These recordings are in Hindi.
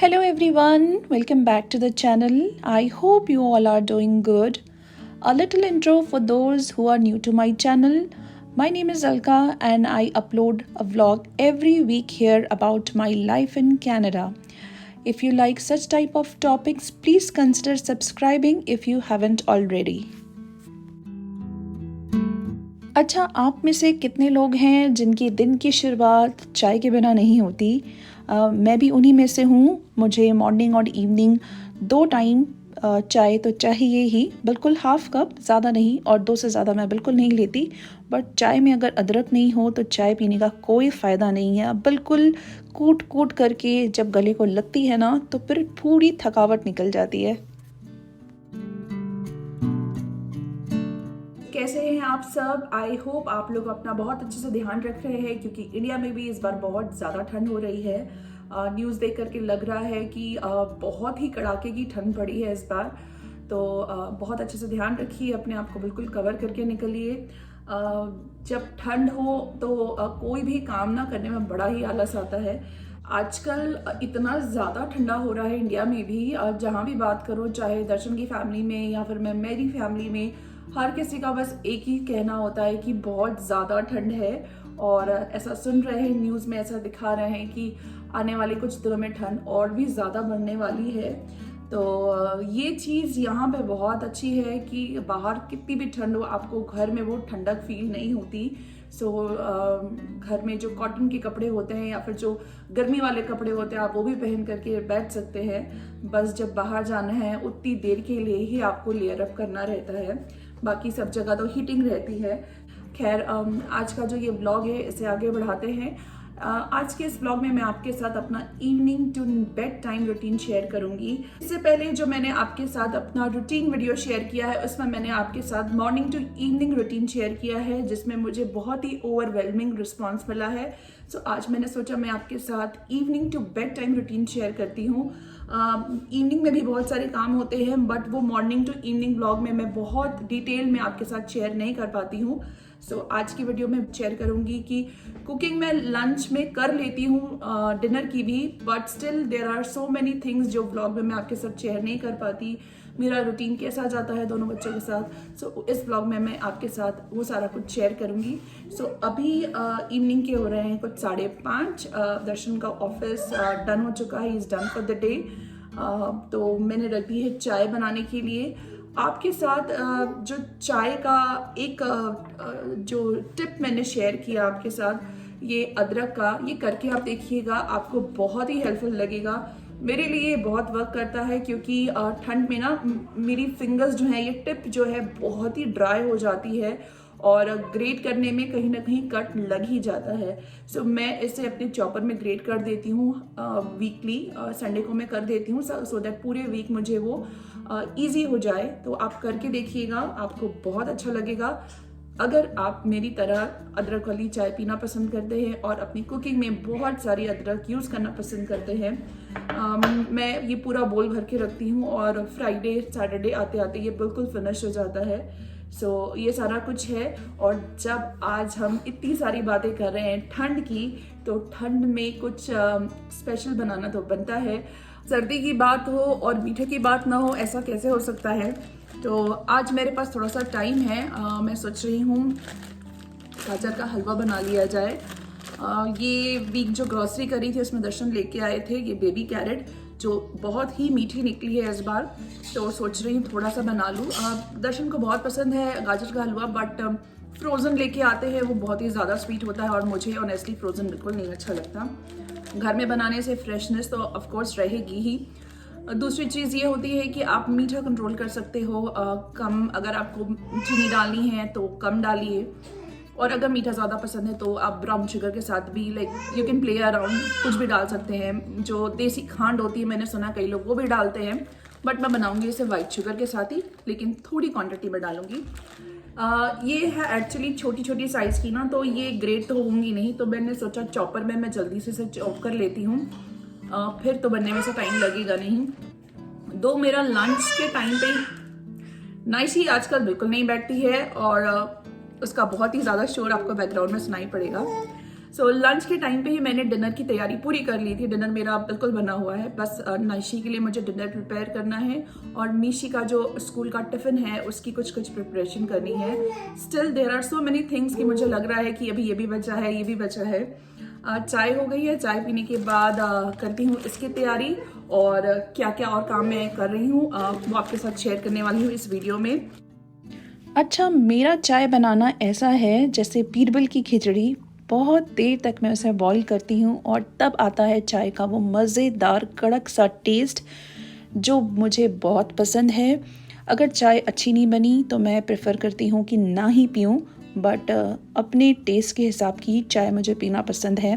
Hello everyone, welcome back to the channel. I hope you all are doing good. A little intro for those who are new to my channel. My name is Alka and I upload a vlog every week here about my life in Canada. If you like such type of topics, please consider subscribing if you haven't already. अच्छा, आप में से कितने लोग हैं जिनकी दिन की शुरुआत चाय के बिना नहीं होती? मैं भी उन्हीं में से हूँ। मुझे मॉर्निंग और इवनिंग 2 टाइम चाय तो चाहिए ही, बिल्कुल हाफ़ कप, ज़्यादा नहीं, और 2 से ज़्यादा मैं बिल्कुल नहीं लेती। बट चाय में अगर अदरक नहीं हो तो चाय पीने का कोई फ़ायदा नहीं है। बिल्कुल कूट-कूट करके जब गले को लगती है ना, तो फिर पूरी थकावट निकल जाती है। कैसे हैं आप सब? आई होप आप लोग अपना बहुत अच्छे से ध्यान रख रहे हैं, क्योंकि इंडिया में भी इस बार बहुत ज़्यादा ठंड हो रही है। न्यूज़ देख करके लग रहा है कि बहुत ही कड़ाके की ठंड पड़ी है इस बार। तो बहुत अच्छे से ध्यान रखिए, अपने आप को बिल्कुल कवर करके निकलिए। जब ठंड हो तो कोई भी काम ना करने में बड़ा ही आलस आता है। आजकल इतना ज़्यादा ठंडा हो रहा है इंडिया में भी, जहाँ भी बात करो, चाहे दर्शन की फैमिली में या फिर मैं मेरी फैमिली में, हर किसी का बस एक ही कहना होता है कि बहुत ज़्यादा ठंड है। और ऐसा सुन रहे हैं, न्यूज़ में ऐसा दिखा रहे हैं कि आने वाले कुछ दिनों में ठंड और भी ज़्यादा बढ़ने वाली है। तो ये चीज़ यहाँ पे बहुत अच्छी है कि बाहर कितनी भी ठंड हो, आपको घर में वो ठंडक फील नहीं होती। सो घर में जो कॉटन के कपड़े होते हैं या फिर जो गर्मी वाले कपड़े होते हैं, आप वो भी पहन करके बैठ सकते हैं। बस जब बाहर जाना है उतनी देर के लिए ही आपको लेयर अप करना रहता है, बाकी सब जगह तो हीटिंग रहती है। खैर, आज का जो ये व्लॉग है इसे आगे बढ़ाते हैं। आज के इस व्लॉग में मैं आपके साथ अपना evening to bed time routine share करूंगी। इससे पहले जो मैंने आपके साथ अपना रूटीन वीडियो शेयर किया है, उसमें मैंने आपके साथ morning to evening routine share किया है, जिसमें मुझे बहुत ही ओवरवेलमिंग रिस्पॉन्स मिला है। सो आज मैंने सोचा मैं आपके साथ evening to bed time routine share करती हूँ। इवनिंग में भी बहुत सारे काम होते हैं, बट वो मॉर्निंग टू इवनिंग व्लॉग में मैं बहुत डिटेल में आपके साथ शेयर नहीं कर पाती हूँ। सो आज की वीडियो में शेयर करूंगी कि कुकिंग में लंच में कर लेती हूँ, डिनर की भी, but still there are so many things जो व्लॉग में मैं आपके साथ शेयर नहीं कर पाती। मेरा रूटीन कैसा जाता है दोनों बच्चों के साथ, सो इस व्लॉग में मैं आपके साथ वो सारा कुछ शेयर करूंगी। सो अभी इवनिंग के हो रहे हैं कुछ 5:30। दर्शन का ऑफिस डन हो चुका है, is done for the day. तो मैंने रख दी है चाय बनाने के लिए। आपके साथ जो चाय का एक जो टिप मैंने शेयर किया आपके साथ, ये अदरक का, ये करके आप देखिएगा, आपको बहुत ही हेल्पफुल लगेगा। मेरे लिए बहुत वर्क करता है, क्योंकि ठंड में ना मेरी फिंगर्स जो हैं, ये टिप जो है बहुत ही ड्राई हो जाती है और ग्रेट करने में कहीं ना कहीं कट लग ही जाता है। सो मैं इसे अपने चॉपर में ग्रेट कर देती हूँ वीकली, संडे को मैं कर देती हूँ, सो दैट पूरे वीक मुझे वो ईजी हो जाए। तो आप करके देखिएगा, आपको बहुत अच्छा लगेगा। अगर आप मेरी तरह अदरक वाली चाय पीना पसंद करते हैं और अपनी कुकिंग में बहुत सारी अदरक यूज़ करना पसंद करते हैं, मैं ये पूरा बोल भर के रखती हूँ और फ्राइडे सैटरडे आते आते ये बिल्कुल फिनिश हो जाता है। सो ये सारा कुछ है। और जब आज हम इतनी सारी बातें कर रहे हैं ठंड की, तो ठंड में कुछ स्पेशल बनाना तो बनता है। सर्दी की बात हो और मीठे की बात ना हो, ऐसा कैसे हो सकता है? तो आज मेरे पास थोड़ा सा टाइम है। मैं सोच रही हूँ गाजर का हलवा बना लिया जाए। ये वीक जो ग्रॉसरी करी थी उसमें दर्शन लेके आए थे ये बेबी कैरेट, जो बहुत ही मीठी निकली है इस बार। तो सोच रही हूँ थोड़ा सा बना लूँ। दर्शन को बहुत पसंद है गाजर का हलवा, बट फ्रोज़न लेके आते हैं, वो बहुत ही ज़्यादा स्वीट होता है और मुझे ऑनेस्टली फ्रोज़न बिल्कुल नहीं अच्छा लगता। घर में बनाने से फ्रेशनेस तो ऑफकोर्स रहेगी ही। दूसरी चीज़ ये होती है कि आप मीठा कंट्रोल कर सकते हो। कम, अगर आपको चीनी डालनी है तो कम डालिए, और अगर मीठा ज़्यादा पसंद है तो आप ब्राउन शुगर के साथ भी like you can play around, कुछ भी डाल सकते हैं। जो देसी खांड होती है, मैंने सुना कई लोग वो भी डालते हैं, बट मैं बनाऊंगी इसे वाइट शुगर के साथ ही, लेकिन थोड़ी क्वांटिटी में डालूंगी। ये है एक्चुअली छोटी छोटी साइज़ की ना, तो ये ग्रेट तो होंगी नहीं, तो मैंने सोचा चॉपर में मैं जल्दी से इसे चॉप कर लेती हूँ, फिर तो बनने में से टाइम लगेगा नहीं। दो मेरा लंच के टाइम पे नाइसी आजकल बिल्कुल नहीं बैठती है और उसका बहुत ही ज़्यादा शोर आपको बैकग्राउंड में सुनाई पड़ेगा। सो लंच के टाइम पे ही मैंने डिनर की तैयारी पूरी कर ली थी। डिनर मेरा बिल्कुल बना हुआ है, बस नाइशी के लिए मुझे डिनर प्रिपेयर करना है और मीशी का जो स्कूल का टिफिन है उसकी कुछ प्रिपरेशन करनी है। Still there are so many things कि मुझे लग रहा है कि अभी ये भी बचा है, ये भी बचा है। चाय हो गई है, चाय पीने के बाद करती हूँ इसकी तैयारी और क्या क्या और काम मैं कर रही हूँ वो आपके साथ शेयर करने वाली हूँ इस वीडियो में। अच्छा, मेरा चाय बनाना ऐसा है जैसे बीरबल की खिचड़ी। बहुत देर तक मैं उसे बॉईल करती हूँ और तब आता है चाय का वो मज़ेदार कड़क सा टेस्ट जो मुझे बहुत पसंद है। अगर चाय अच्छी नहीं बनी तो मैं प्रेफर करती हूँ कि ना ही पीऊँ, बट अपने टेस्ट के हिसाब की चाय मुझे पीना पसंद है।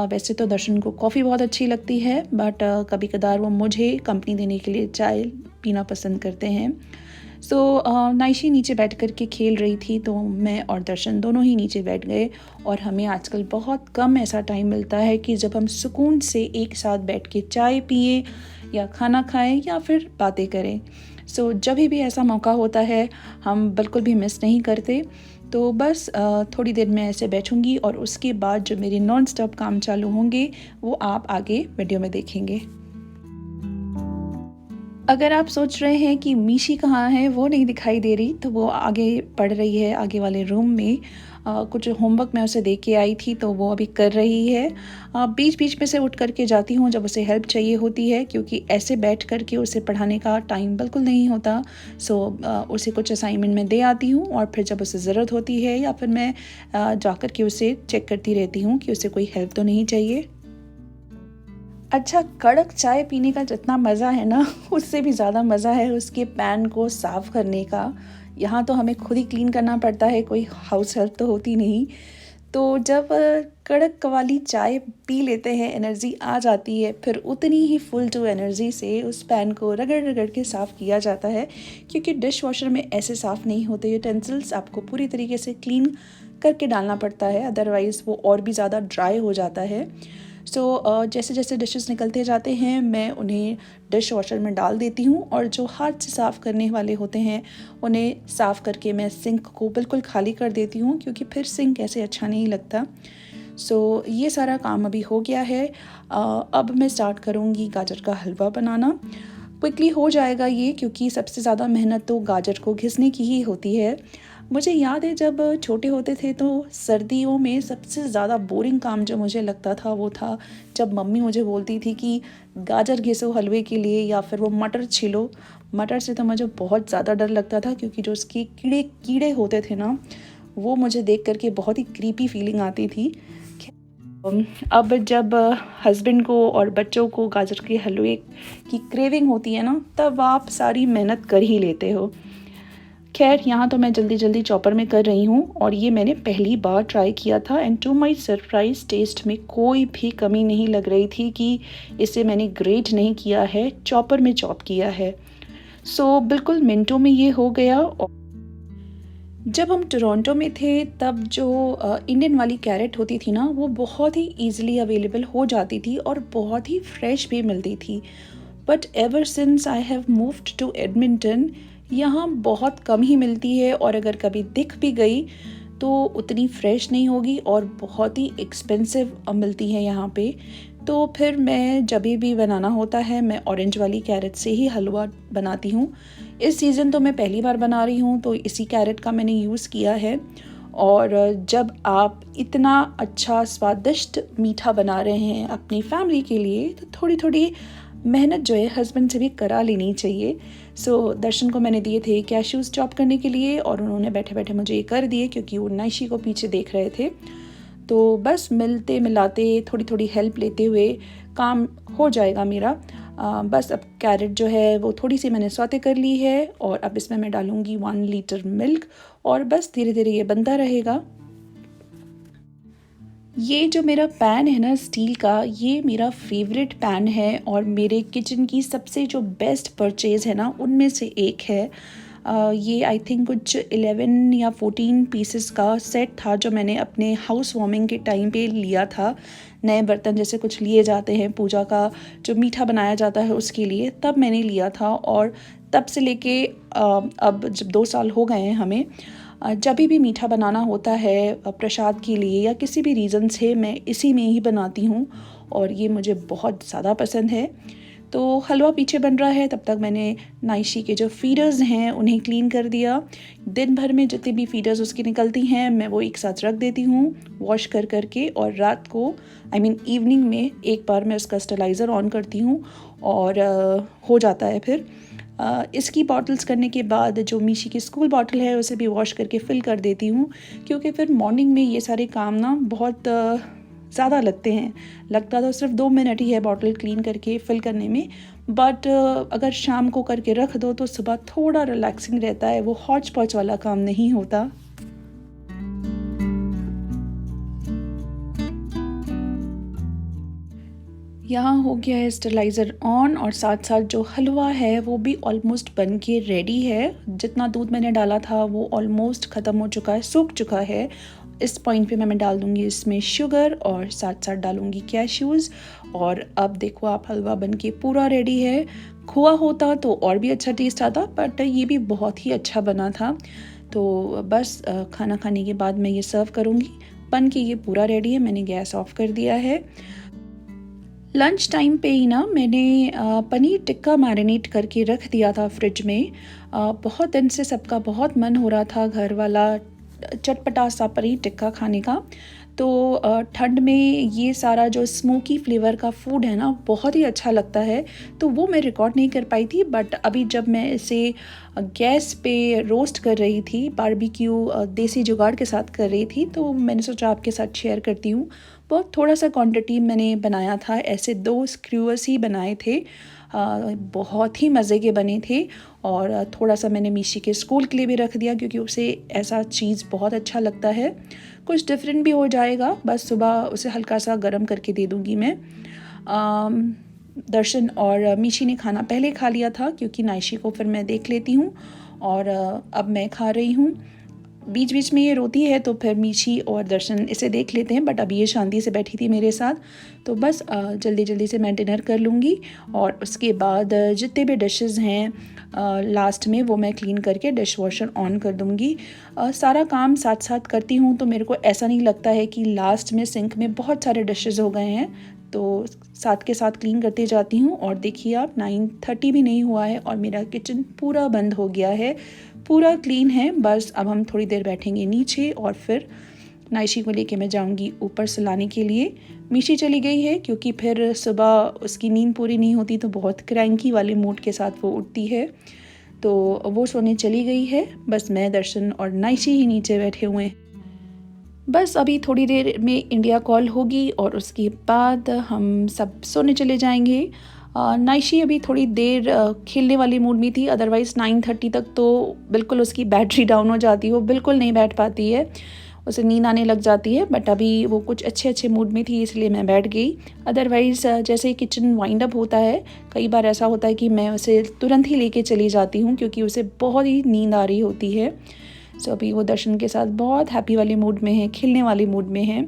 वैसे तो दर्शन को कॉफ़ी बहुत अच्छी लगती है, बट कभी कदार वो मुझे कंपनी देने के लिए चाय पीना पसंद करते हैं। सो नाइशी नीचे बैठ कर के खेल रही थी तो मैं और दर्शन दोनों ही नीचे बैठ गए। और हमें आजकल बहुत कम ऐसा टाइम मिलता है कि जब हम सुकून से एक साथ बैठ के चाय पिए या खाना खाएं या फिर बातें करें। सो जब भी ऐसा मौका होता है हम बिल्कुल भी मिस नहीं करते। तो बस थोड़ी देर में ऐसे बैठूंगी और उसके बाद जो मेरे नॉन स्टॉप काम चालू होंगे वो आप आगे वीडियो में देखेंगे। अगर आप सोच रहे हैं कि मीशी कहाँ है, वो नहीं दिखाई दे रही, तो वो आगे पढ़ रही है आगे वाले रूम में। कुछ होमवर्क मैं उसे दे के आई थी तो वो अभी कर रही है। बीच बीच में से उठ करके जाती हूँ जब उसे हेल्प चाहिए होती है, क्योंकि ऐसे बैठ करके उसे पढ़ाने का टाइम बिल्कुल नहीं होता। सो उसे कुछ असाइनमेंट में दे आती हूँ और फिर जब उसे ज़रूरत होती है या फिर मैं जा कर के उसे चेक करती रहती हूँ कि उसे कोई हेल्प तो नहीं चाहिए। अच्छा, कड़क चाय पीने का जितना मज़ा है ना, उससे भी ज़्यादा मज़ा है उसके पैन को साफ़ करने का। यहाँ तो हमें खुद ही क्लीन करना पड़ता है, कोई हाउस हेल्प तो होती नहीं। तो जब कड़क वाली चाय पी लेते हैं, एनर्जी आ जाती है, फिर उतनी ही फुल टू एनर्जी से उस पैन को रगड़ रगड़ के साफ़ किया जाता है, क्योंकि डिश वॉशर में ऐसे साफ़ नहीं होते यूटेंसिल्स। आपको पूरी तरीके से क्लीन करके डालना पड़ता है, अदरवाइज़ वो और भी ज़्यादा ड्राई हो जाता है। सो जैसे जैसे डिशेस निकलते जाते हैं मैं उन्हें डिश वॉशर में डाल देती हूँ और जो हाथ से साफ़ करने वाले होते हैं उन्हें साफ़ करके मैं सिंक को बिल्कुल खाली कर देती हूँ, क्योंकि फिर सिंक ऐसे अच्छा नहीं लगता। सो ये सारा काम अभी हो गया है। अब मैं स्टार्ट करूँगी गाजर का हलवा बनाना। क्विकली हो जाएगा ये, क्योंकि सबसे ज़्यादा मेहनत तो गाजर को घिसने की ही होती है। मुझे याद है जब छोटे होते थे तो सर्दियों में सबसे ज़्यादा बोरिंग काम जो मुझे लगता था वो था जब मम्मी मुझे बोलती थी कि गाजर घिसो हलवे के लिए या फिर वो मटर छीलो। मटर से तो मुझे बहुत ज़्यादा डर लगता था, क्योंकि जो उसके कीड़े कीड़े होते थे ना, वो मुझे देख करके बहुत ही क्रीपी फीलिंग आती थी। अब जब हस्बैंड को और बच्चों को गाजर के हलवे की क्रेविंग होती है ना, तब आप सारी मेहनत कर ही लेते हो। खैर, यहाँ तो मैं जल्दी जल्दी चॉपर में कर रही हूँ और ये मैंने पहली बार ट्राई किया था and to my surprise taste में कोई भी कमी नहीं लग रही थी कि इसे मैंने ग्रेट नहीं किया है, चॉपर में चॉप किया है। सो बिल्कुल मिनटों में ये हो गया। जब हम टोरंटो में थे तब जो इंडियन वाली कैरेट होती थी ना, वो बहुत ही ईजिली अवेलेबल हो जाती थी और बहुत ही फ्रेश भी मिलती थी। But ever since I have moved to Edmonton, यहाँ बहुत कम ही मिलती है और अगर कभी दिख भी गई तो उतनी फ्रेश नहीं होगी और बहुत ही एक्सपेंसिव मिलती है यहाँ पे। तो फिर मैं जब भी बनाना होता है मैं ऑरेंज वाली कैरेट से ही हलवा बनाती हूँ। इस सीज़न तो मैं पहली बार बना रही हूँ तो इसी कैरेट का मैंने यूज़ किया है। और जब आप इतना अच्छा स्वादिष्ट मीठा बना रहे हैं अपनी फैमिली के लिए तो थोड़ी थोड़ी मेहनत जो है हस्बैंड से भी करा लेनी चाहिए। सो दर्शन को मैंने दिए थे कैश्यूज़ चॉप करने के लिए और उन्होंने बैठे बैठे मुझे ये कर दिए, क्योंकि वो नाइशी को पीछे देख रहे थे। तो बस मिलते मिलाते थोड़ी थोड़ी हेल्प लेते हुए काम हो जाएगा मेरा। बस अब कैरेट जो है वो थोड़ी सी मैंने सौते कर ली है और अब इसमें मैं डालूँगी 1 लीटर मिल्क और बस धीरे धीरे ये बनता रहेगा। ये जो मेरा पैन है ना स्टील का, ये मेरा फेवरेट पैन है और मेरे किचन की सबसे जो बेस्ट परचेज़ है ना उनमें से एक है। ये आई थिंक कुछ 11 या 14 पीसेस का सेट था जो मैंने अपने हाउस वार्मिंग के टाइम पे लिया था। नए बर्तन जैसे कुछ लिए जाते हैं पूजा का, जो मीठा बनाया जाता है उसके लिए, तब मैंने लिया था और तब से लेके अब जब 2 साल हो गए हैं हमें, जब भी मीठा बनाना होता है प्रसाद के लिए या किसी भी रीज़न से, मैं इसी में ही बनाती हूँ और ये मुझे बहुत ज़्यादा पसंद है। तो हलवा पीछे बन रहा है, तब तक मैंने नाइशी के जो फीडर्स हैं उन्हें क्लीन कर दिया। दिन भर में जितनी भी फीडर्स उसकी निकलती हैं मैं वो एक साथ रख देती हूँ वॉश कर करके, और रात को इवनिंग में एक बार मैं उसका स्टरलाइज़र ऑन करती हूँ और हो जाता है। फिर इसकी बॉटल्स करने के बाद जो मीशी की स्कूल बॉटल है उसे भी वॉश करके फ़िल कर देती हूँ, क्योंकि फिर मॉर्निंग में ये सारे काम ना बहुत ज़्यादा लगते हैं। लगता तो सिर्फ 2 मिनट ही है बॉटल क्लीन करके फ़िल करने में, बट अगर शाम को करके रख दो तो सुबह थोड़ा रिलैक्सिंग रहता है, वो हौच पौच वाला काम नहीं होता। यहाँ हो गया है स्टरलाइज़र ऑन और साथ साथ जो हलवा है वो भी ऑलमोस्ट बन के रेडी है। जितना दूध मैंने डाला था वो ऑलमोस्ट ख़त्म हो चुका है, सूख चुका है। इस पॉइंट पे मैं डाल दूँगी इसमें शुगर और साथ साथ डालूँगी कैश्यूज़। और अब देखो आप, हलवा बन के पूरा रेडी है। खोआ होता तो और भी अच्छा टेस्ट आता, बट ये भी बहुत ही अच्छा बना था। तो बस खाना खाने के बाद मैं ये सर्व करूँगी। बन के ये पूरा रेडी है, मैंने गैस ऑफ कर दिया है। लंच टाइम पे ही ना मैंने पनीर टिक्का मैरिनेट करके रख दिया था फ्रिज में। बहुत दिन से सबका बहुत मन हो रहा था घर वाला चटपटा सा पनीर टिक्का खाने का। तो ठंड में ये सारा जो स्मोकी फ्लेवर का फूड है ना बहुत ही अच्छा लगता है, तो वो मैं रिकॉर्ड नहीं कर पाई थी। बट अभी जब मैं इसे गैस पे रोस्ट कर रही थी, बारबेक्यू देसी जुगाड़ के साथ कर रही थी, तो मैंने सोचा आपके साथ शेयर करती हूँ। बहुत थोड़ा सा क्वांटिटी मैंने बनाया था, ऐसे 2 स्क्यूअर्स ही बनाए थे। बहुत ही मज़े के बने थे। और थोड़ा सा मैंने मीशी के स्कूल के लिए भी रख दिया, क्योंकि उसे ऐसा चीज़ बहुत अच्छा लगता है। कुछ डिफरेंट भी हो जाएगा, बस सुबह उसे हल्का सा गर्म करके दे दूँगी मैं। दर्शन और मीशी ने खाना पहले खा लिया था, क्योंकि नाइशी को फिर मैं देख लेती हूँ और अब मैं खा रही हूँ। बीच बीच में ये रोती है तो फिर मीशी और दर्शन इसे देख लेते हैं, बट अभी ये शांति से बैठी थी मेरे साथ। तो बस जल्दी जल्दी से मैं डिनर कर लूँगी और उसके बाद जितने भी डिशेस हैं लास्ट में वो मैं क्लीन करके डिश वॉशर ऑन कर दूँगी। सारा काम साथ साथ करती हूँ तो मेरे को ऐसा नहीं लगता है कि लास्ट में सिंक में बहुत सारे डिशेस हो गए हैं, तो साथ के साथ क्लीन करते जाती हूँ। और देखिए आप, 9:30 भी नहीं हुआ है और मेरा किचन पूरा बंद हो गया है, पूरा क्लीन है। बस अब हम थोड़ी देर बैठेंगे नीचे और फिर नाइशी को लेके मैं जाऊंगी ऊपर सुलाने के लिए। मीशी चली गई है क्योंकि फिर सुबह उसकी नींद पूरी नहीं होती तो बहुत क्रैंकी वाले मूड के साथ वो उठती है, तो वो सोने चली गई है। बस मैं, दर्शन और नाइशी ही नीचे बैठे हुए हैं। बस अभी थोड़ी देर में इंडिया कॉल होगी और उसके बाद हम सब सोने चले जाएंगे। नाइशी अभी थोड़ी देर खेलने वाली मूड में थी, अदरवाइज़ 9:30 तक तो बिल्कुल उसकी बैटरी डाउन हो जाती है, वो बिल्कुल नहीं बैठ पाती है, उसे नींद आने लग जाती है। बट अभी वो कुछ अच्छे मूड में थी इसलिए मैं बैठ गई। अदरवाइज़ जैसे किचन वाइंड अप होता है, कई बार ऐसा होता है कि मैं उसे तुरंत ही लेके चली जाती हूँ क्योंकि उसे बहुत ही नींद आ रही होती है। सो अभी वो दर्शन के साथ बहुत हैप्पी वाले मूड में है, खेलने वाले मूड में है।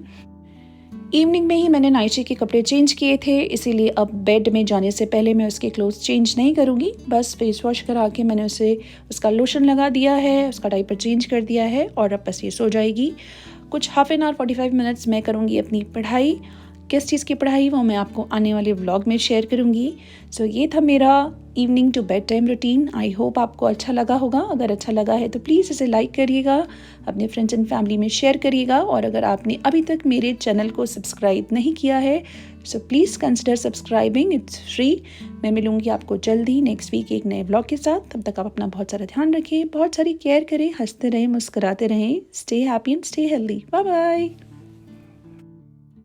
इवनिंग में ही मैंने नाइशी के कपड़े चेंज किए थे, इसीलिए अब बेड में जाने से पहले मैं उसके क्लोथ्स चेंज नहीं करूँगी। बस फेस वॉश करा के मैंने उसे उसका लोशन लगा दिया है, उसका डायपर चेंज कर दिया है और अब बस ये सो जाएगी। कुछ हाफ एन आवर 45 मिनट्स मैं करूँगी अपनी पढ़ाई। किस चीज़ की पढ़ाई वो मैं आपको आने वाले व्लॉग में शेयर करूँगी। सो ये था मेरा evening to bed time routine. I hope आपको अच्छा लगा होगा। अगर अच्छा लगा है तो प्लीज़ इसे लाइक करिएगा, अपने फ्रेंड्स एंड फैमिली में शेयर करिएगा, और अगर आपने अभी तक मेरे चैनल को सब्सक्राइब नहीं किया है so please consider subscribing, it's free. मैं मिलूँगी आपको जल्दी नेक्स्ट वीक एक नए व्लॉग के साथ। तब तक आप अपना बहुत सारा ध्यान रखें, बहुत सारी केयर करें, हंसते रहें, मुस्कुराते रहें। Stay happy and stay healthy. Bye bye.